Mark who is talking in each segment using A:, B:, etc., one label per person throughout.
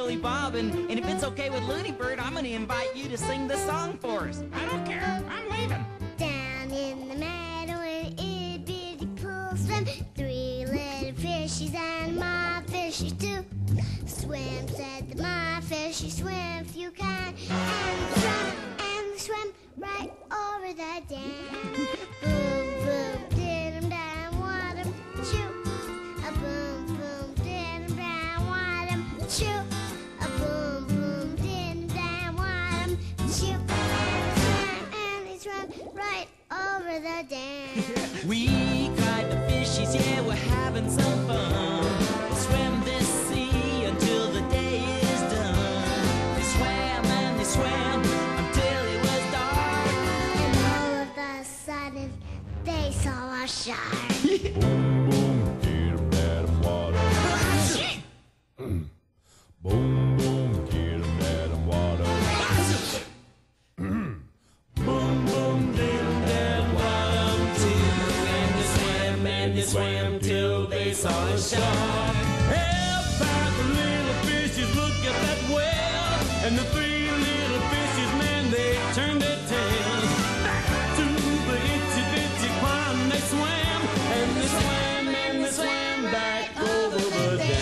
A: Billy Bob, and if it's okay with Looney Bird, I'm gonna invite you to sing the song for us.
B: I don't care. I'm leaving.
C: Down in the meadow in itty bitty pool swim 3 little fishies and my fishies too. Swim, said the my fishy, swim if you can, and swim right over the dam. Boom, boom, did 'em down, want 'em, shoot. A boom, boom, did 'em down, want 'em, shoot. A boom, boom, did 'em down, want 'em, shoot. And they swam right over the dam.
A: We cried the fishies, yeah, we're having some fun. We'll swim this sea until the day is done. They swam and they swam until it was dark.
C: And all of a sudden, they saw a shark.
D: Boom, boom, get 'em that water. Boom, boom, get 'em that water.
A: Boom, boom, did that water too. And they swam till they saw a shark.
E: Help out the little fishes, look at that well. And the 3 little fishes, man, they turned their tails back to the itty bitty pond. They swam, and they swam, and they swam back over the dam.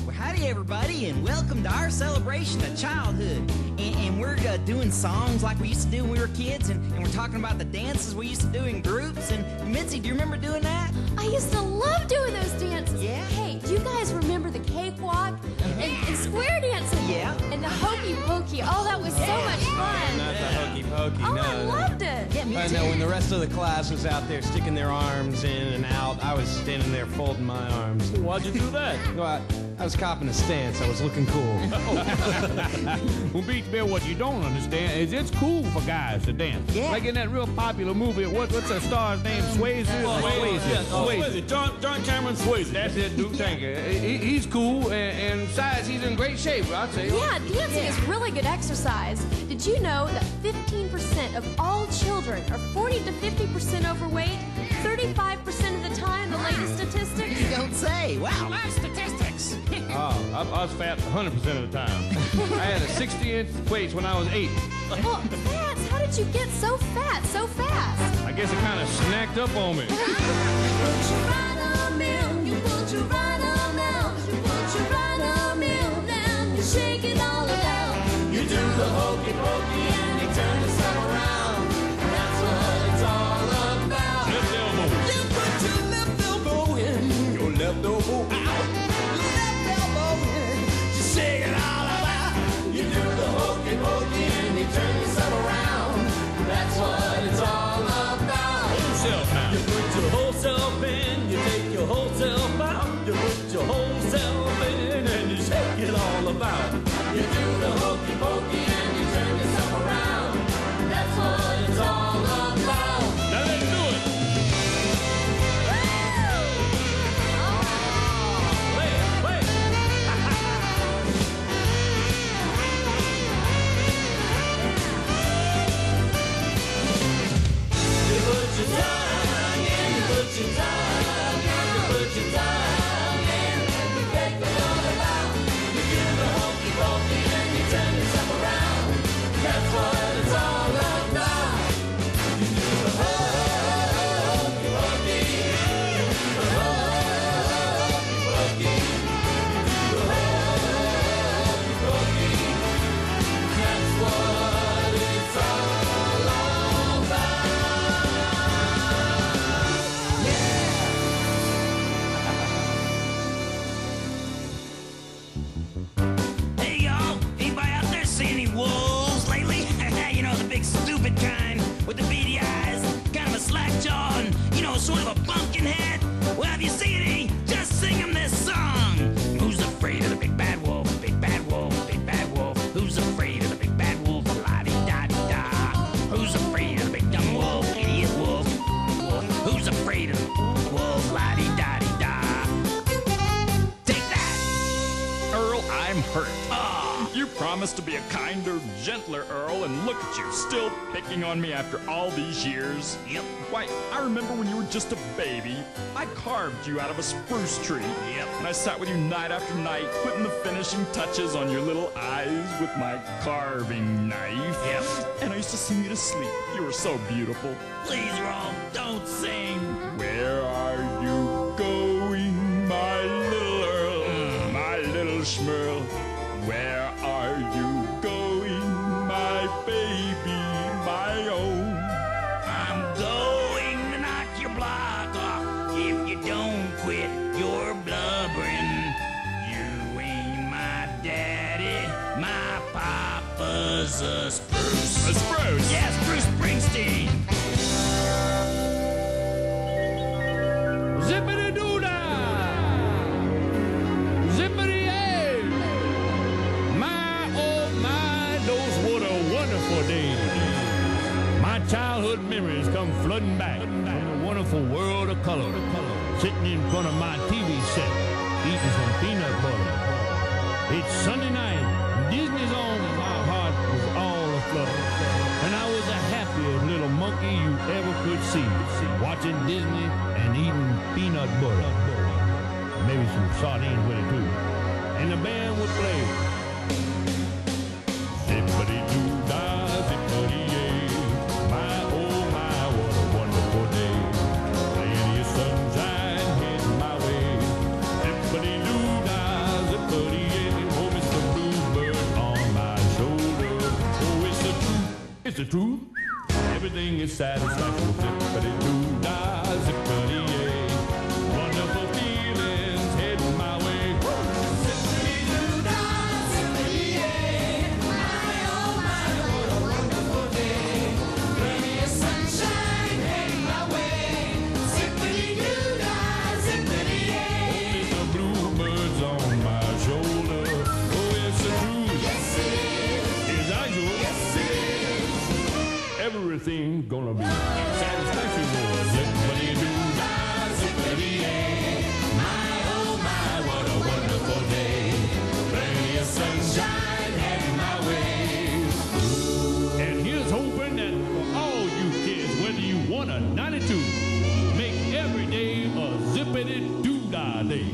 A: Well, howdy, everybody, and welcome to our celebration of childhood. And we're doing songs like we used to do when we were kids, and we're talking about the dances we used to do in groups. And Mitzi, do you remember doing that?
F: I used to love doing those dances.
A: Yeah.
F: Hey, do you guys remember the cakewalk and square dancing?
A: Yeah.
F: And the hokey pokey. Oh, that was so much fun.
E: Not the hokey pokey,
F: Oh,
E: no.
F: I loved it.
A: Yeah, me
E: I
A: too.
E: know, when the rest of the class was out there sticking their arms in and out, I was standing there folding my arms.
G: Why'd you do that?
E: Well, I was copping a stance. I was looking cool.
G: Well, Beach Bear, what you don't understand is it's cool for guys to dance.
A: Yeah.
G: Like in that real popular movie, what's that star's name? Swayze? Swayze.
E: John Cameron Swayze.
G: That's it, dude. Thank you. He's cool, and besides, he's in great shape, I'd say.
F: Yeah, dancing is really good exercise. Did you know that 15% of all children are 40 to 50% overweight? 35% of the time, the latest statistics?
A: You don't say. Wow.
B: That's statistics.
G: Oh, I was fat 100% of the time. I had a 60-inch waist when I was 8.
F: Well, Fats, how did you get so fat so fast?
G: I guess it kind of snacked up on me.
F: Put your right arm in, you put your right arm out. You put your right arm in, then you shake it all about.
E: You do the hokey pokey and you turn yourself around. That's what it's all about.
G: Left elbow.
E: You put your left elbow in, your left elbow out. Your left elbow in, you shake it all about. You do the hokey pokey and you turn yourself around. That's what it's all about.
G: Yourself now.
E: You put your whole self in, you take your whole self out. You put your whole self in and you shake it all about. You do the hokey pokey and you turn yourself around. That's what it's all about.
G: Now let's do it.
E: Wait, wait. You put your tongue in, you put your tongue in, you put your tongue in, and you take it all about. You do the hokey pokey and you turn yourself around. That's what it's all about. You do the hokey pokey, you do the hokey pokey, you do the hokey pokey. That's what it's all about.
A: Hey, y'all. Anybody out there see any wolves lately? You know, the big stupid kind with the beady eyes, kind of a slack jaw, and, you know, sort of a pumpkin head. Well, if you see any, just sing them this song. Who's afraid of the big bad wolf? Big bad wolf, big bad wolf. Who's afraid of the big bad wolf? La-di-da-di-da. Who's afraid of the big dumb wolf? Idiot wolf. Wolf. Who's afraid of the wolf? La-di-da-di-da. Take that.
G: Earl, I'm hurt.
A: Ah.
E: You
H: promised to be a kinder, gentler Earl, and look at you, still picking on me after all these years.
A: Yep.
H: Why, I remember when you were just a baby, I carved you out of a spruce tree.
A: Yep.
H: And I sat with you night after night, putting the finishing touches on your little eyes with my carving knife.
A: Yep.
H: And I used to sing you to sleep. You were so beautiful.
A: Please, Rolf, don't sing.
H: Where are you going, my little Earl, my little Schmerl? Where are you going, my baby, my own?
A: I'm going to knock your block off if you don't quit your blubbering. You ain't my daddy, my papa's a spruce.
H: A spruce?
A: Yeah, Spruce Springsteen.
G: Zippity-doo-dah! Zippity-yay! My, oh my, those were the wonderful days. My childhood memories come flooding back from a wonderful world of color. Sitting in front of my TV set, eating some peanut butter. It's Sunday night, Disney's on, and my heart was all aflutter. And I was the happiest little monkey you ever could see, watching Disney and eating peanut butter. Maybe some sardines with it too. And the band would play. Zippity-doo-dah, zippity-yay. My, oh my, what a wonderful day. Plenty of sunshine heading my way. Zippity-doo-dah, zippity-yay. Oh, Mr. Bluebird on my shoulder. Oh, it's the truth, it's the truth. Everything is satisfaction. Zippity-doo-dah, zippity-yay. Wonderful feelings heading my way.
E: Zippity-doo-dah, zippity-yay. My, oh my, what a wonderful day. Plenty of sunshine heading my way. Zippity-doo-dah, zippity-yay.
G: Mr. Bluebird's on my shoulder. Oh, it's the truth.
E: Yes, it is.
G: It's actual.
E: Yes, it is.
G: Everything's gonna be satisfaction. Zippity-doo-dah, zippity-yay.
E: My, oh my, what a wonderful day. Plenty of sunshine heading my way.
G: And here's hoping that for all you kids, whether you want a 92, make every day a zippity-doo-dah day.